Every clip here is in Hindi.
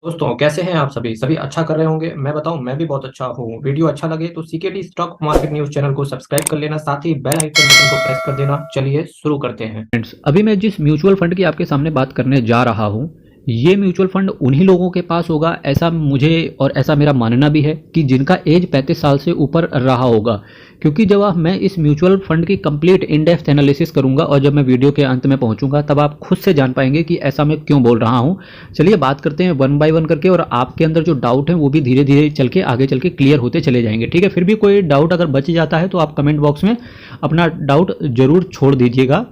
दोस्तों कैसे हैं आप सभी सभी अच्छा कर रहे होंगे। मैं बताऊं, मैं भी बहुत अच्छा हूं। वीडियो अच्छा लगे तो CKD stock market news channel को सब्सक्राइब कर लेना, साथ ही बेल आइकन बटन को प्रेस कर देना। चलिए शुरू करते हैं। फ्रेंड्स, अभी मैं जिस म्यूचुअल फंड की आपके सामने बात करने जा रहा हूँ, ये म्यूचुअल फंड उन्हीं लोगों के पास होगा, ऐसा मुझे और ऐसा मेरा मानना भी है कि जिनका एज 35 साल से ऊपर रहा होगा। क्योंकि जब मैं इस म्यूचुअल फंड की कंप्लीट इन डेप्थ एनालिसिस करूंगा और जब मैं वीडियो के अंत में पहुंचूंगा तब आप खुद से जान पाएंगे कि ऐसा मैं क्यों बोल रहा हूं। चलिए बात करते हैं वन बाय वन करके, और आपके अंदर जो डाउट है वो भी धीरे धीरे चल के आगे चल के क्लियर होते चले जाएंगे। ठीक है, फिर भी कोई डाउट अगर बच जाता है तो आप कमेंट बॉक्स में अपना डाउट जरूर छोड़ दीजिएगा।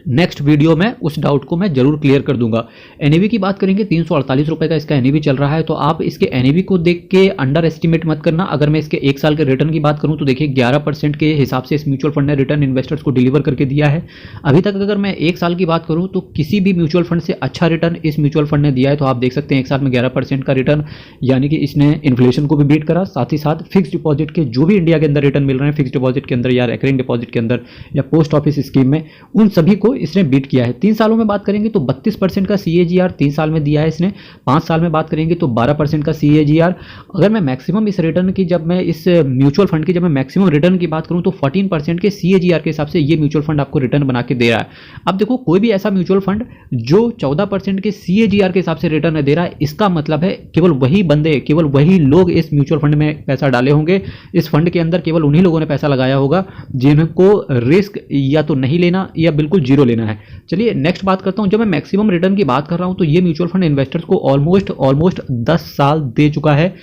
नेक्स्ट वीडियो में उस डाउट को मैं जरूर क्लियर कर दूंगा। एनएवी की बात करेंगे, 348 रुपए का इसका एनएवी चल रहा है, तो आप इसके एनएवी को देख के अंडर एस्टिमेट मत करना। अगर मैं इसके एक साल के रिटर्न की बात करूं तो देखिए 11% के हिसाब से इस म्यूचुअल फंड ने रिटर्न इन्वेस्टर्स को डिलीवर करके दिया है अभी तक। अगर मैं एक साल की बात करूं तो किसी भी म्यूचुअल फंड से अच्छा रिटर्न इस म्यूचुअल फंड ने दिया है। तो आप देख सकते हैं एक साल में 11% का रिटर्न, यानी कि इसने इन्फ्लेशन को भी बीट करा। साथ ही साथ फिक्स डिपॉजिट के जो भी इंडिया के अंदर रिटर्न मिल रहे हैं, फिक्स डिपॉजिट के अंदर या रिकरिंग डिपॉजिट के अंदर या पोस्ट ऑफिस स्कीम में, उन सभी को इसने बीट किया है। 3 सालों में बात करेंगे तो 32% का CAGR 3 साल में दिया है इसने। 5 साल में बात करेंगे तो 12% का CAGR। अगर मैं मैक्सिमम इस रिटर्न की, जब मैं इस म्यूचुअल फंड की जब मैं मैक्सिमम रिटर्न की बात करूं तो 14% के CAGR के हिसाब से ये म्यूचुअल फंड आपको रिटर्न बना के दे रहा है। अब देखो, कोई भी ऐसा म्यूचुअल फंड जो 14% के CAGR के हिसाब से रिटर्न दे रहा है, इसका मतलब है केवल वही बंदे, केवल वही लोग इस म्यूचुअल फंड में पैसा डाले होंगे। इस फंड के अंदर केवल उन्हीं लोगों ने पैसा लगाया होगा जिनको रिस्क या तो नहीं लेना या बिल्कुल जीरो लेना है। चलिए नेक्स्ट बात करता हूं। जब मैं मैक्सिमम रिटर्न की बात कर रहा हूं तो ये म्यूचुअल फंड इन्वेस्टर्स को ऑलमोस्ट 10 साल दे चुका है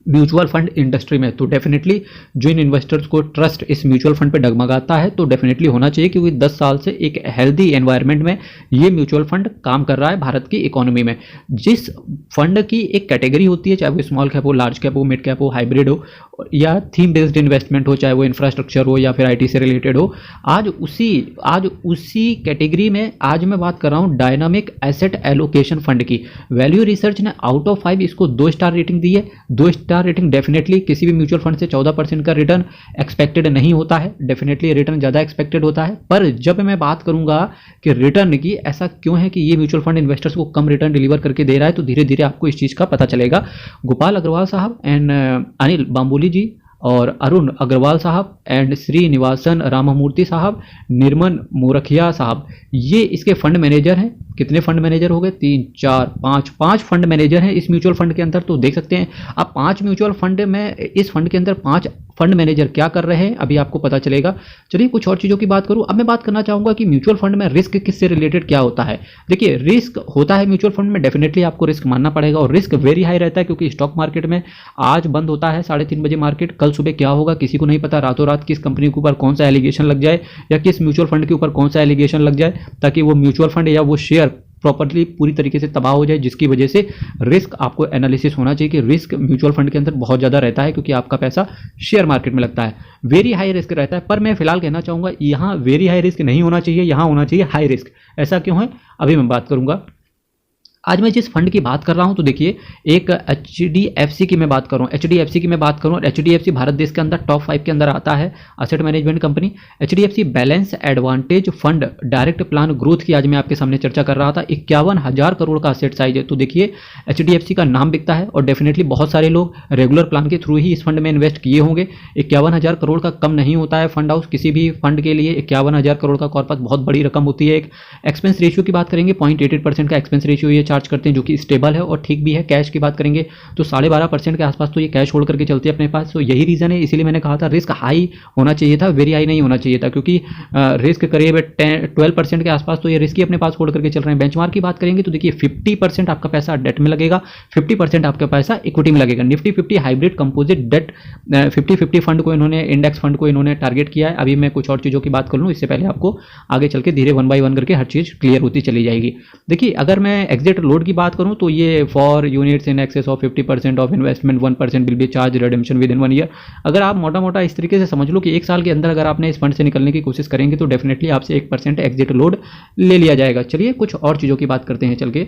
म्यूचुअल फंड इंडस्ट्री में। तो डेफिनेटली जो इन इन्वेस्टर्स को ट्रस्ट इस म्यूचुअल फंड पे डगमगाता है तो डेफिनेटली होना चाहिए, क्योंकि 10 साल से एक हेल्दी एनवायरनमेंट में ये म्यूचुअल फंड काम कर रहा है भारत की इकोनॉमी में। जिस फंड की एक कैटेगरी होती है, चाहे वो स्मॉल कैप हो, लार्ज कैप हो, मिड कैप हो, हाइब्रिड हो या थीम बेस्ड इन्वेस्टमेंट हो, चाहे वो इंफ्रास्ट्रक्चर हो या फिर IT से रिलेटेड हो, आज उसी कैटेगरी में आज मैं बात कर रहा हूँ डायनामिक एसेट एलोकेशन फंड की। वैल्यू रिसर्च ने आउट ऑफ 5 इसको 2 स्टार रेटिंग दी है। 2 स्टार रेटिंग। डेफिनेटली किसी भी म्यूचुअल फंड से 14% का रिटर्न एक्सपेक्टेड नहीं होता है, डेफिनेटली रिटर्न ज्यादा एक्सपेक्टेड होता है। पर जब मैं बात करूंगा कि रिटर्न की ऐसा क्यों है कि ये म्यूचुअल फंड इन्वेस्टर्स को कम रिटर्न डिलीवर करके दे रहा है, तो धीरे धीरे आपको इस चीज का पता चलेगा। गोपाल अग्रवाल साहब एंड अनिल बाम्बोली जी और अरुण अग्रवाल साहब एंड श्रीनिवासन राममूर्ति साहब, निर्मल मोरखिया साहब, ये इसके फंड मैनेजर हैं। कितने फंड मैनेजर हो गए? 3 4 5 फंड मैनेजर हैं इस म्यूचुअल फंड के अंदर। तो देख सकते हैं आप 5 म्यूचुअल फंड में, इस फंड के अंदर 5 फंड मैनेजर क्या कर रहे हैं अभी आपको पता चलेगा। चलिए कुछ और चीजों की बात करूं। अब मैं बात करना चाहूंगा कि म्यूचुअल फंड में रिस्क किससे रिलेटेड क्या होता है। देखिए, रिस्क होता है म्यूचुअल फंड में, डेफिनेटली आपको रिस्क मानना पड़ेगा, और रिस्क वेरी हाई रहता है क्योंकि स्टॉक मार्केट में आज बंद होता है 3:30 बजे मार्केट, कल सुबह क्या होगा किसी को नहीं पता। रातों रात किस कंपनी के ऊपर कौन सा एलिगेशन लग जाए या किस म्यूचुअल फंड के ऊपर कौन सा एलिगेशन लग जाए, ताकि वो म्यूचुअल फंड या वो शेयर प्रॉपर्ली पूरी तरीके से तबाह हो जाए, जिसकी वजह से रिस्क आपको एनालिसिस होना चाहिए कि रिस्क म्यूचुअल फंड के अंदर बहुत ज़्यादा रहता है क्योंकि आपका पैसा शेयर मार्केट में लगता है। वेरी हाई रिस्क रहता है, पर मैं फिलहाल कहना चाहूँगा यहाँ वेरी हाई रिस्क नहीं होना चाहिए, यहाँ होना चाहिए हाई रिस्क। ऐसा क्यों है अभी मैं बात करूँगा। आज मैं जिस फंड की बात कर रहा हूं तो देखिए, एक HDFC की मैं बात करूं, HDFC की मैं बात करूं, HDFC भारत देश के अंदर टॉप 5 के अंदर आता है asset management company. HDFC balance advantage fund direct plan growth की आज मैं आपके सामने चर्चा कर रहा था। 51,000 करोड़ का असेट साइज है। तो देखिए HDFC का नाम बिकता है और डेफिनेटली बहुत सारे लोग रेगुलर प्लान के थ्रू ही इस फंड में इन्वेस्ट किए होंगे। 51,000 करोड़ का कम नहीं होता है फंड हाउस किसी भी फंड के लिए। 51,000 करोड़ का कॉर्पस बहुत बड़ी रकम होती है। एक एक्सपेंस रेशियो की बात करेंगे, 0.88% का एक्सपेंस रेशियो ये चार्ज करते हैं, जो कि स्टेबल है और ठीक भी है। कैश की बात करेंगे तो 12.5% के आसपास तो ये कैश होल्ड करके चलते हैं अपने पास। तो यही रीजन है, इसीलिए मैंने कहा था रिस्क हाई होना चाहिए था, वेरी हाई नहीं होना चाहिए था, क्योंकि रिस्क करीब 12% के आसपास तो ये रिस्क ही अपने पास होल्ड करके चल रहे हैं। बेंचमार्क की बात करेंगे तो देखिए 50% आपका पैसा डेट में लगेगा, 50% आपका पैसा इक्विटी में लगेगा। Nifty 50 hybrid composite debt 50-50 fund को इन्होंने, इंडेक्स फंड को इन्होंने टारगेट किया है। अभी मैं कुछ और चीज़ों की बात कर लूँ, इससे पहले आपको आगे चल के धीरे 1 बाय 1 करके हर चीज़ क्लियर होती चली जाएगी। देखिए, अगर मैं एग्जिट लोड की बात करूं तो ये for units in excess of 50% of investment 1% will be charge redemption with in 1 year. अगर आप मोटा मोटा इस तरीके से समझ लो कि 1 साल के अंदर अगर आपने इस फंड से निकलने की कोशिश करेंगे तो डेफिनेटली आपसे 1% एग्जिट लोड ले लिया जाएगा। चलिए कुछ और चीज़ों की बात करते हैं चल के।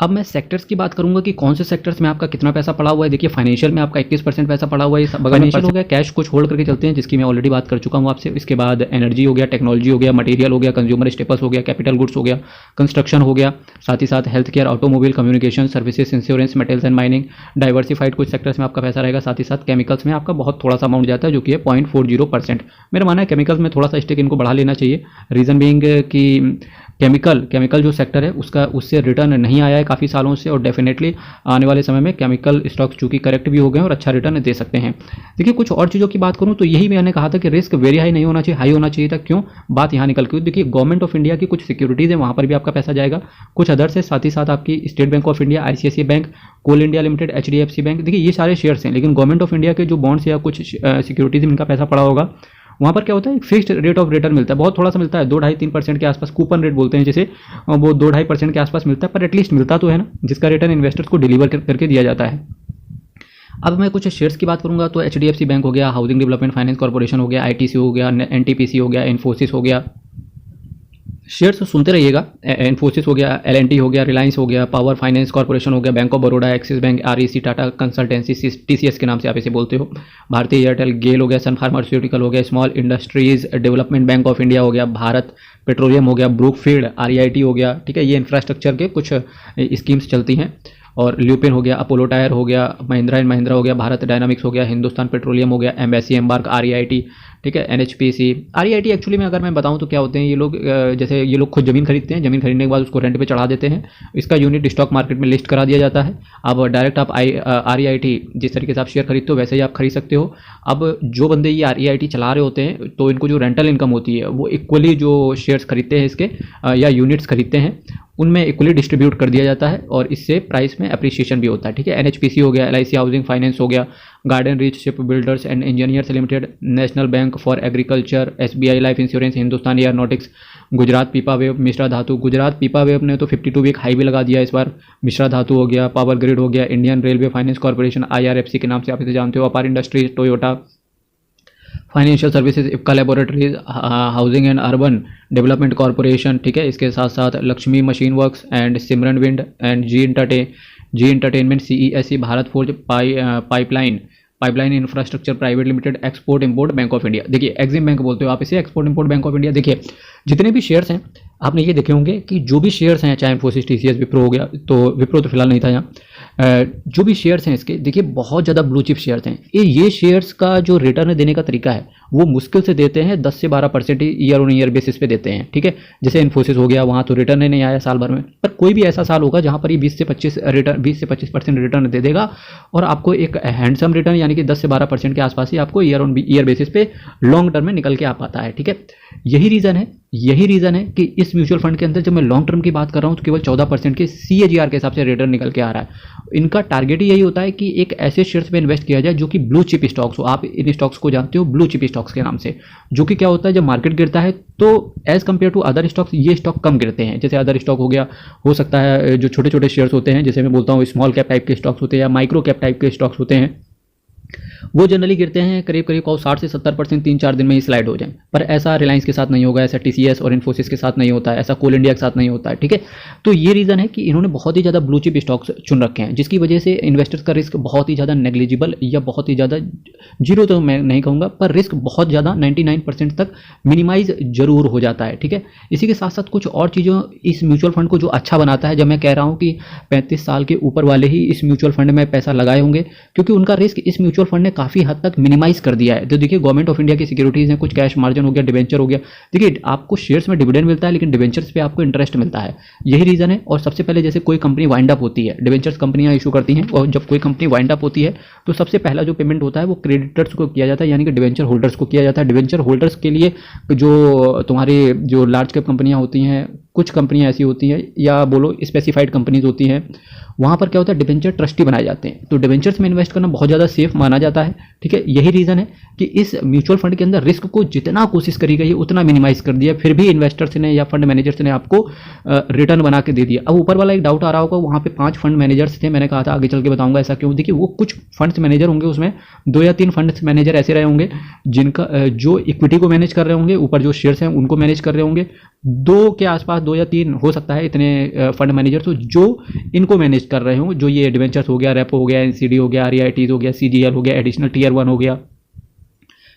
अब मैं सेक्टर्स की बात करूंगा कि कौन से सेक्टर्स में आपका कितना पैसा पड़ा हुआ है। देखिए फाइनेंशियल में आपका 21% पैसा पड़ा हुआ है, फाइनेंशियल हो गया, कैश कुछ होल्ड करके चलते हैं जिसकी मैं ऑलरेडी बात कर चुका हूं आपसे। इसके बाद एनर्जी हो गया, टेक्नोलॉजी हो गया, मटेरियल हो गया, कंज्यूमर स्टेपल्स हो गया, कैपिटल गुड्स हो गया, कंस्ट्रक्शन हो गया, साथ ही साथ health care, automobile, communication services, insurance, metals and mining, diversified कुछ सेक्टर्स में आपका पैसा रहेगा। साथ ही साथ केमिकल्स में आपका बहुत थोड़ा सा अमाउंट जाता है जो कि है 0.40%। मेरा मानना है केमिकल्स में थोड़ा सा स्टेक इनको बढ़ा लेना चाहिए। रीजन बीइंग कि केमिकल जो सेक्टर है उससे रिटर्न नहीं आया है काफ़ी सालों से, और डेफिनेटली आने वाले समय में केमिकल स्टॉक्स चूंकि करेक्ट भी हो गए और अच्छा रिटर्न दे सकते हैं। देखिए कुछ और चीज़ों की बात करूं तो यही मैंने कहा था कि रिस्क वेरी हाई नहीं होना चाहिए, हाई होना चाहिए था। क्यों बात यहाँ निकल के, देखिए गवर्नमेंट ऑफ इंडिया की कुछ सिक्योरिटीज़ है, वहाँ पर भी आपका पैसा जाएगा, कुछ अदर्स है, साथ ही साथ आपकी State Bank of India, ICICI bank, Coal India Limited, HDFC bank, देखिए ये सारे शेयर्स हैं। लेकिन गवर्नमेंट ऑफ इंडिया के जो बॉन्ड्स या कुछ सिक्योरिटीज़ में इनका पैसा पड़ा होगा, वहाँ पर क्या होता है एक फिक्स्ड रेट ऑफ रिटर्न मिलता है, बहुत थोड़ा सा मिलता है, 2-2.5-3% के आसपास, कूपन रेट बोलते हैं जैसे, वो 2-2.5% के आसपास मिलता है, पर एटलीस्ट मिलता तो है ना, जिसका रिटर्न इन्वेस्टर्स को डिलीवर करके दिया जाता है। अब मैं कुछ शेयर्स की बात करूंगा तो HDFC बैंक हो गया, हाउसिंग डेवलपमेंट फाइनेंस कॉर्पोरेशन हो गया, ITC हो गया, NTPC हो गया, इन्फोसिस हो गया, शेयर्स सुनते रहिएगा, इन्फोसिस हो गया, L&T हो गया, रिलायंस हो गया, पावर फाइनेंस कॉर्पोरेशन हो गया, bank of Baroda, axis bank, REC, Tata consultancy, TCS के नाम से आप इसे बोलते हो, भारतीय एयरटेल, गेल हो गया, सन फार्मास्यूटिकल हो गया, small industries development bank of India हो गया, भारत पेट्रोलियम हो गया, ब्रूकफील्ड, REIT हो गया, ठीक है, ये इंफ्रास्ट्रक्चर के कुछ स्कीम्स चलती हैं। और ल्यूपिन हो गया, अपोलो टायर हो गया, महिंद्रा एंड महिंद्रा हो गया, भारत डायनामिक्स हो गया, हिंदुस्तान पेट्रोलियम हो गया, एम्बेसी एम्बार्क, REIT, ठीक है, NHPC, REIT एक्चुअली में अगर मैं बताऊं तो क्या होते हैं ये लोग, जैसे ये लोग खुद ज़मीन खरीदते हैं, ज़मीन खरीदने के बाद उसको रेंट पे चढ़ा देते हैं, इसका यूनिट स्टॉक मार्केट में लिस्ट करा दिया जाता है। अब डायरेक्ट आप REIT जिस तरीके से आप शेयर खरीदते हो वैसे ही आप खरीद सकते हो। अब जो बंदे ये REIT चला रहे होते हैं तो इनको जो रेंटल इनकम होती है वो इक्वली जो शेयर्स खरीदते हैं इसके या यूनिट्स खरीदते हैं उनमें इक्वली डिस्ट्रीब्यूट कर दिया जाता है, और इससे प्राइस में अप्रिसिएशन भी होता है, ठीक है। NHPC हो गया, LIC हाउसिंग फाइनेंस हो गया, garden reach ship builders and engineers limited, national bank for agriculture, SBI life insurance, Hindustan aeronautics, Gujarat पीपा वेव, मिश्रा धातु, गुजरात पीपा वेव ने तो 52 वीक हाई भी लगा दिया इस बार, मिश्रा धातु हो गया, पावर ग्रिड हो गया, Indian railway finance corporation, IRFC के नाम से आप इसे जानते हो, Apar industries, Toyota financial services, इफ्का laboratories, housing and urban development corporation, ठीक है। इसके साथ साथ Lakshmi machine works and Simran wind and Zee entertainment, CESC, Bharat forge, pipeline infrastructure private limited, export import bank of India, देखिए एग्जिम बैंक बोलते हो आप इसे, export import bank of India. देखिए जितने भी शेयर्स हैं आपने ये देखे होंगे कि जो भी शेयर्स हैं, चाहे इन्फोसिस, TCS, विप्रो हो गया, तो विप्रो तो फिलहाल नहीं था यहाँ, जो भी शेयर्स हैं इसके, देखिए बहुत ज़्यादा ब्लू चिप शेयर्स हैं। ये शेयर्स का जो रिटर्न देने का तरीका है वो मुश्किल से देते हैं 10 से 12% ईयर ऑन ईयर बेसिस पे देते हैं, ठीक है। जैसे इन्फोसिस हो गया, वहाँ तो रिटर्न ही नहीं आया साल भर में, पर कोई भी ऐसा साल होगा जहाँ पर ये 20 से 25% रिटर्न दे देगा, और आपको एक हैंडसम रिटर्न यानी कि 10 से 12% के आसपास ही आपको ईयर ऑन ईयर बेसिस पे लॉन्ग टर्म में निकल के आ पाता है, ठीक है। यही रीज़न है कि इस म्यूचुअल फंड के अंदर जब मैं लॉन्ग टर्म की बात कर रहा हूँ तो केवल 14% के CAGR के हिसाब से रिटर्न निकल के आ रहा है। इनका टारगेट ही यही होता है कि एक ऐसे शेयर्स पे इन्वेस्ट किया जाए जो कि ब्लू चिप स्टॉक्स हो। आप इन स्टॉक्स को जानते हो ब्लू चिप स्टॉक्स के नाम से, जो कि क्या होता है जब मार्केट गिरता है तो as compare to other stocks ये स्टॉक कम गिरते हैं। जैसे अदर स्टॉक हो गया, हो सकता है जो छोटे छोटे शेयर्स होते हैं, जैसे मैं बोलता हूँ स्मॉल कैप टाइप के स्टॉक्स होते हैं या माइक्रो कैप टाइप के स्टॉक्स होते हैं, वो जनरली गिरते हैं करीब 60 से 70% 3-4 दिन में ही स्लाइड हो जाए। पर ऐसा रिलायंस के साथ नहीं होगा, ऐसा TCS और इन्फोसिस के साथ नहीं होता है, ऐसा कोल इंडिया के साथ नहीं होता है, ठीक है। तो ये रीज़न है कि इन्होंने बहुत ही ज़्यादा ब्लू चिप स्टॉक्स चुन रखे हैं, जिसकी वजह से इन्वेस्टर्स का रिस्क बहुत ही ज़्यादा नेग्लिजिबल या बहुत ही ज़्यादा जीरो तो मैं नहीं कहूँगा, पर रिस्क बहुत ज़्यादा 99% तक मिनिमाइज जरूर हो जाता है, ठीक है। इसी के साथ साथ कुछ और चीज़ों इस म्यूचुअल फंड को जो अच्छा बनाता है, जब मैं कह रहा हूँ कि 35 साल के ऊपर वाले ही इस म्यूचुअल फंड में पैसा लगाए होंगे, क्योंकि उनका रिस्क इस म्यूचुअल फंड ने काफ़ी हद तक मिनिमाइज कर दिया है। तो देखिए गवर्नमेंट ऑफ इंडिया की सिक्योरिटीज हैं, कुछ कैश मार्जिन हो गया, डिवेंचर हो गया। देखिए आपको शेयर्स में डिविडेंड मिलता है लेकिन डिवेंचर्स पे आपको इंटरेस्ट मिलता है, यही रीजन है। और सबसे पहले जैसे कोई कंपनी वाइंड अप होती है, डिवेंचर्स कंपनियां इशू करती हैं, और जब कोई कंपनी वाइंड अप होती है तो सबसे पहला जो पेमेंट होता है वो क्रेडिटर्स को किया जाता है, यानी कि डिवेंचर होल्डर्स को किया जाता है। डिवेंचर होल्डर्स के लिए जो तुम्हारी जो लार्ज कैप कंपनियां होती हैं, कुछ कंपनियां ऐसी होती हैं या बोलो स्पेसिफाइड कंपनीज होती हैं, वहाँ पर क्या होता है डिवेंचर ट्रस्टी बनाए जाते हैं। तो डिवेंचर्स में इन्वेस्ट करना बहुत ज़्यादा सेफ माना जाता है, ठीक है। यही रीज़न है कि इस म्यूचुअल फंड के अंदर रिस्क को जितना कोशिश करी गई है उतना मिनिमाइज कर दिया, फिर भी इन्वेस्टर्स ने या फंड मैनेजर्स ने आपको रिटर्न बना के दे दिया। अब ऊपर वाला एक डाउट आ रहा होगा, वहाँ पे 5 फंड मैनेजर्स थे, मैंने कहा था आगे चल के बताऊंगा ऐसा क्यों। देखिए वो कुछ फंड्स मैनेजर होंगे, उसमें 2 या 3 फंड्स मैनेजर ऐसे रहे होंगे जिनका जो इक्विटी को मैनेज कर रहे होंगे, ऊपर जो शेयर्स हैं उनको मैनेज कर रहे होंगे, 2 के आसपास 2 या 3 हो सकता है इतने फंड मैनेजर्स हो जो इनको मैनेज कर रहे हो, जो ये एडवेंचर्स हो गया, रेपो हो गया, एनसीडी हो गया, आरईआईटीज हो गया, सीजीएल हो गया, एडिशनल टीयर 1 हो गया,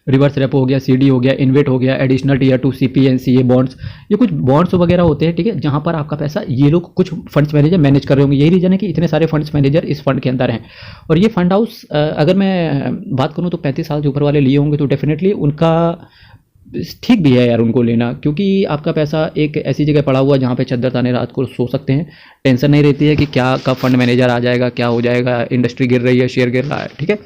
रिवर्स रेपो हो गया, सीडी हो गया, इन्वेट हो गया, एडिशनल टीयर 2 सीपीएनसीए बॉन्ड्स, ये कुछ बॉन्ड्स वगैरह होते हैं, ठीक है, जहां पर आपका पैसा ये लोग कुछ फंड्स मैनेजर मैनेज कर रहे होंगे। यही रीजन है कि इतने सारे फंड्स मैनेजर इस फंड के अंदर हैं। और ये फंड हाउस अगर मैं बात करूं तो 35 साल से ऊपर वाले लिए होंगे तो डेफिनेटली उनका ठीक भी है यार उनको लेना, क्योंकि आपका पैसा एक ऐसी जगह पड़ा हुआ जहाँ पे चद्दर ताने रात को सो सकते हैं, टेंशन नहीं रहती है कि क्या कब फंड मैनेजर आ जाएगा, क्या हो जाएगा, इंडस्ट्री गिर रही है, शेयर गिर रहा है, ठीक है।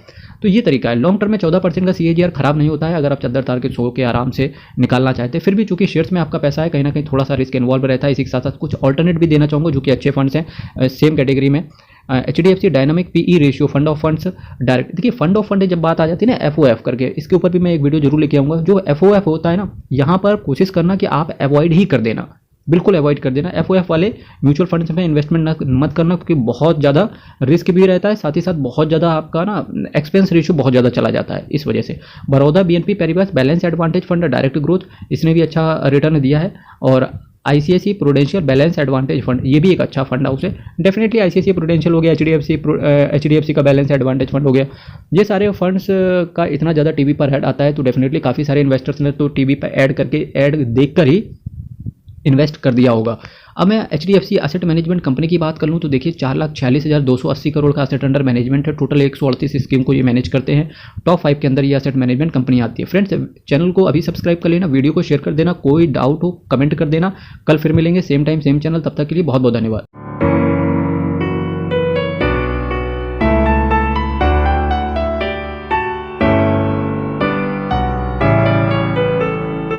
तो ये तरीका है। लॉन्ग टर्म में 14% का CAGR खराब नहीं होता है अगर आप चद्दर तार के सो के आराम से निकालना चाहते हैं। फिर भी चूंकि शेयर्स में आपका पैसा है, कहीं ना कहीं थोड़ा सा रिस्क इन्वॉल्व रहता है। इसी के साथ साथ कुछ ऑल्टरनेट भी देना चाहूँगा जो कि अच्छे फंड्स हैं सेम कैटेगरी में। HDFC dynamic PE ratio fund of funds direct. देखिए फंड ऑफ फंड जब बात आ जाती है ना FOF करके, इसके ऊपर भी मैं एक वीडियो जरूर लेके आऊँगा। जो FOF होता है ना, यहाँ पर कोशिश करना कि आप अवॉइड ही कर देना, बिल्कुल अवॉइड कर देना। FOF वाले म्यूचुअल फंड्स में इन्वेस्टमेंट मत करना, क्योंकि बहुत ज़्यादा रिस्क भी रहता है, साथ ही साथ बहुत ज़्यादा आपका ना एक्सपेंस रेशियो बहुत ज़्यादा चला जाता है इस वजह से। Baroda BNP Paribas balance advantage fund direct growth, इसने भी अच्छा रिटर्न दिया है। और ICICI Prudential balance advantage fund, ये भी एक अच्छा फंड हाउस है। डेफिनेटली ICICI प्रूडेंशियल हो गया, HDFC का बैलेंस एडवांटेज फंड हो गया। ये सारे फंड्स का इतना ज़्यादा टीवी पर ऐड आता है तो डेफिनेटली काफ़ी सारे इन्वेस्टर्स ने तो टीवी पर ऐड देखकर ही इन्वेस्ट कर दिया होगा। अब मैं HDFC एसेट मैनेजमेंट कंपनी की बात कर लूँ तो देखिए 4,46,280 करोड़ का एसेट अंडर मैनेजमेंट है। टोटल 138 स्कीम को ये मैनेज करते हैं। टॉप 5 के अंदर ये एसेट मैनेजमेंट कंपनी आती है। फ्रेंड्स चैनल को अभी सब्सक्राइब कर लेना, वीडियो को शेयर कर देना, कोई डाउट हो कमेंट कर देना। कल फिर मिलेंगे सेम टाइम सेम चैनल, तब तक के लिए बहुत बहुत धन्यवाद।